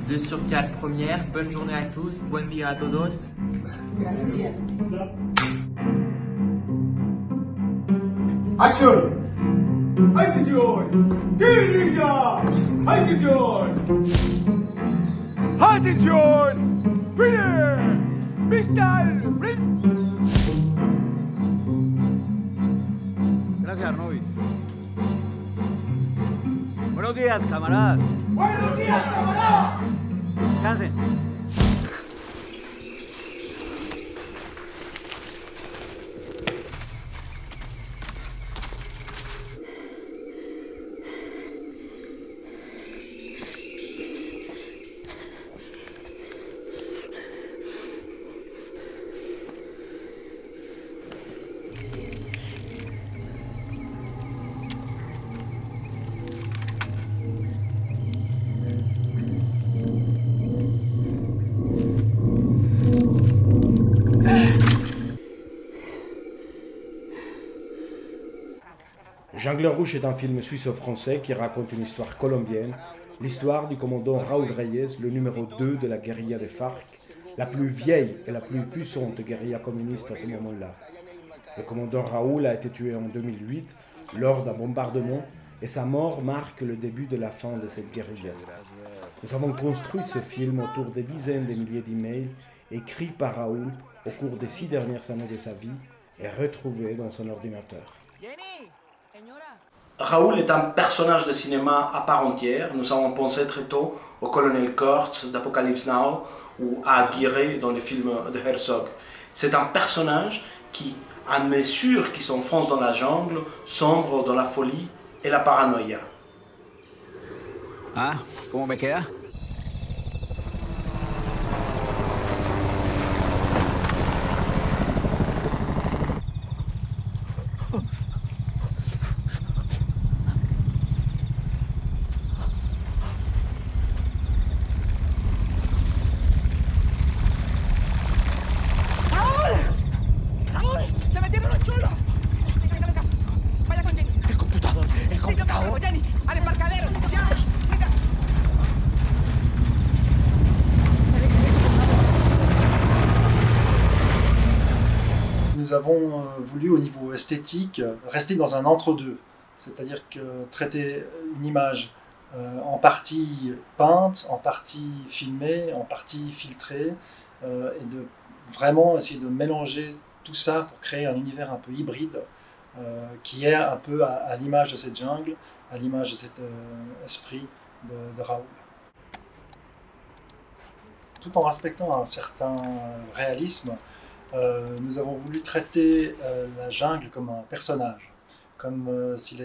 2 sur 4 première. Bonne journée à tous. Buen día a todos. Gracias. Action! Attention! Guerilla! Attention! Attention! Fire! Pistol! Gracias, Arnovi. Buenos días, camaradas. Buenos días, camarada! Descansen. Jungle Rouge est un film suisse-français qui raconte une histoire colombienne, l'histoire du commandant Raúl Reyes, le numéro 2 de la guérilla des FARC, la plus vieille et la plus puissante guérilla communiste à ce moment-là. Le commandant Raúl a été tué en 2008 lors d'un bombardement et sa mort marque le début de la fin de cette guérilla. Nous avons construit ce film autour des dizaines de milliers d'emails écrits par Raúl au cours des 6 dernières années de sa vie et retrouvés dans son ordinateur. Raúl est un personnage de cinéma à part entière. Nous avons pensé très tôt au colonel Kurtz d'Apocalypse Now ou à Aguirre dans les films de Herzog. C'est un personnage qui, à mesure qu'il s'enfonce dans la jungle, sombre dans la folie et la paranoïa. Ah, ¿cómo me queda? Nous avons voulu, au niveau esthétique, rester dans un entre-deux, c'est-à-dire que traiter une image en partie peinte, en partie filmée, en partie filtrée, et de vraiment essayer de mélanger tout ça pour créer un univers un peu hybride, qui est un peu à l'image de cette jungle, à l'image de cet esprit de Raúl. Tout en respectant un certain réalisme, nous avons voulu traiter la jungle comme un personnage, comme si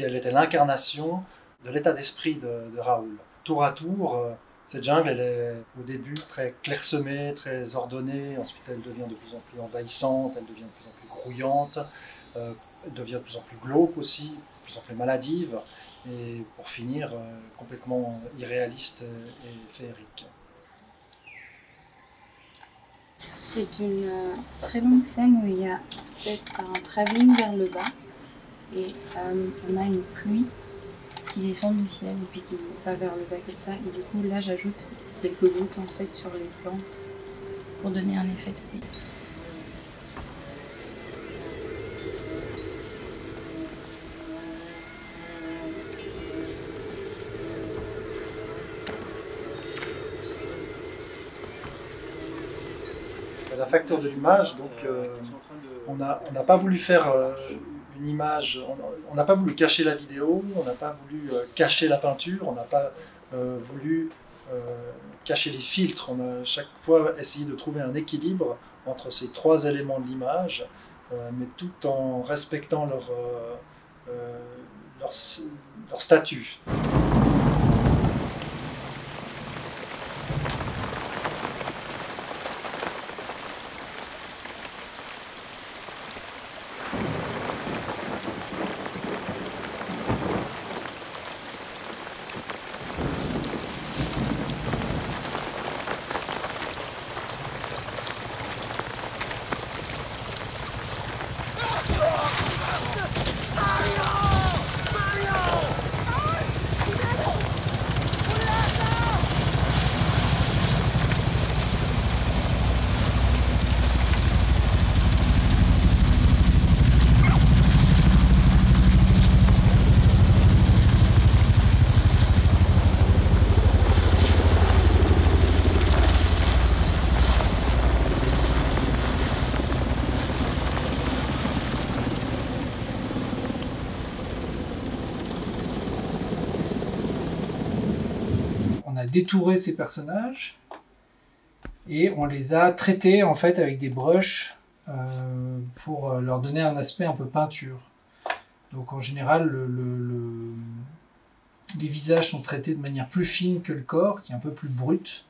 elle était l'incarnation de l'état d'esprit de Raúl. Tour à tour, cette jungle, elle est au début très clairsemée, très ordonnée, ensuite elle devient de plus en plus envahissante, elle devient de plus en plus grouillante, elle devient de plus en plus glauque aussi, de plus en plus maladive, et pour finir, complètement irréaliste et féerique. C'est une très longue scène où il y a peut-être un travelling vers le bas et on a une pluie qui descend du ciel et puis qui va vers le bas comme ça. Et du coup là j'ajoute des gouttes en fait sur les plantes pour donner un effet de pluie. La facteur de l'image, donc on n'a pas voulu faire une image, on n'a pas voulu cacher la vidéo, on n'a pas voulu cacher la peinture, on n'a pas voulu cacher les filtres, on a chaque fois essayé de trouver un équilibre entre ces trois éléments de l'image, mais tout en respectant leur statut. détouré ces personnages et on les a traités en fait avec des brushes pour leur donner un aspect un peu peinture. Donc en général, les visages sont traités de manière plus fine que le corps, qui est un peu plus brut.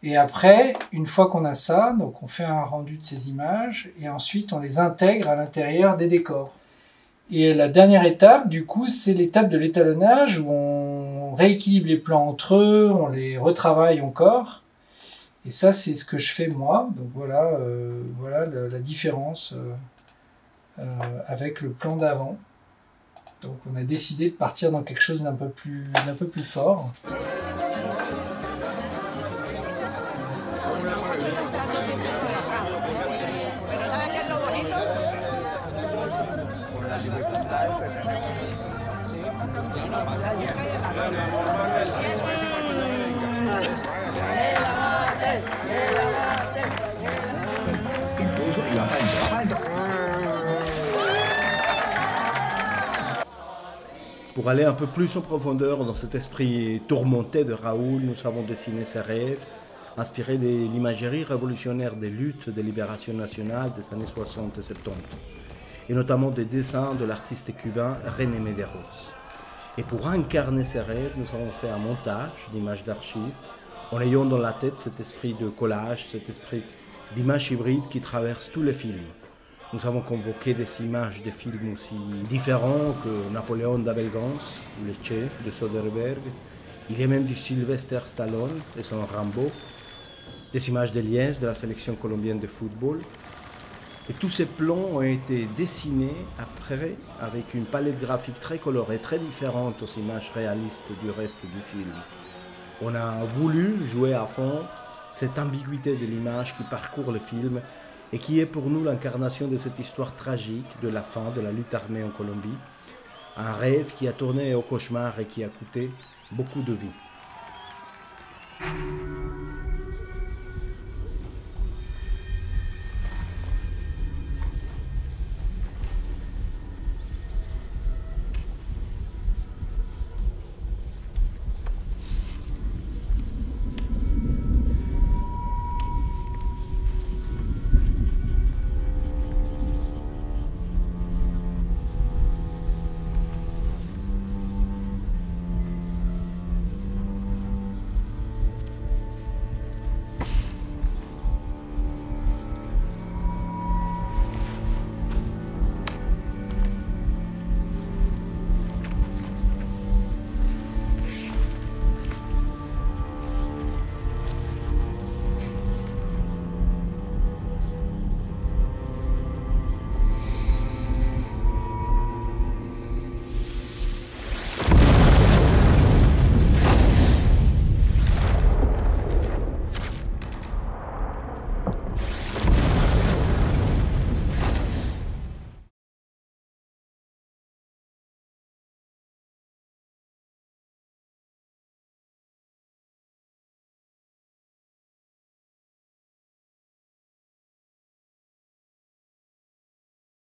Et après, une fois qu'on a ça, donc on fait un rendu de ces images et ensuite on les intègre à l'intérieur des décors. Et la dernière étape, du coup, c'est l'étape de l'étalonnage où on rééquilibre les plans entre eux, on les retravaille encore. Et ça, c'est ce que je fais moi. Donc voilà, voilà la différence avec le plan d'avant. Donc on a décidé de partir dans quelque chose d'un peu plus fort. Pour aller un peu plus en profondeur dans cet esprit tourmenté de Raoul, nous avons dessiné ses rêves, inspirés de l'imagerie révolutionnaire des luttes de libération nationale des années 60 et 70, et notamment des dessins de l'artiste cubain René Medeiros. Et pour incarner ces rêves, nous avons fait un montage d'images d'archives, en ayant dans la tête cet esprit de collage, cet esprit d'image hybride qui traverse tous les films. Nous avons convoqué des images de films aussi différents que Napoléon d'Abelgance, Le Che de Soderbergh. Il y a même du Sylvester Stallone et son Rambo, des images de Liège de la sélection colombienne de football. Et tous ces plans ont été dessinés après avec une palette graphique très colorée, très différente aux images réalistes du reste du film. On a voulu jouer à fond cette ambiguïté de l'image qui parcourt le film et qui est pour nous l'incarnation de cette histoire tragique de la fin de la lutte armée en Colombie, un rêve qui a tourné au cauchemar et qui a coûté beaucoup de vies.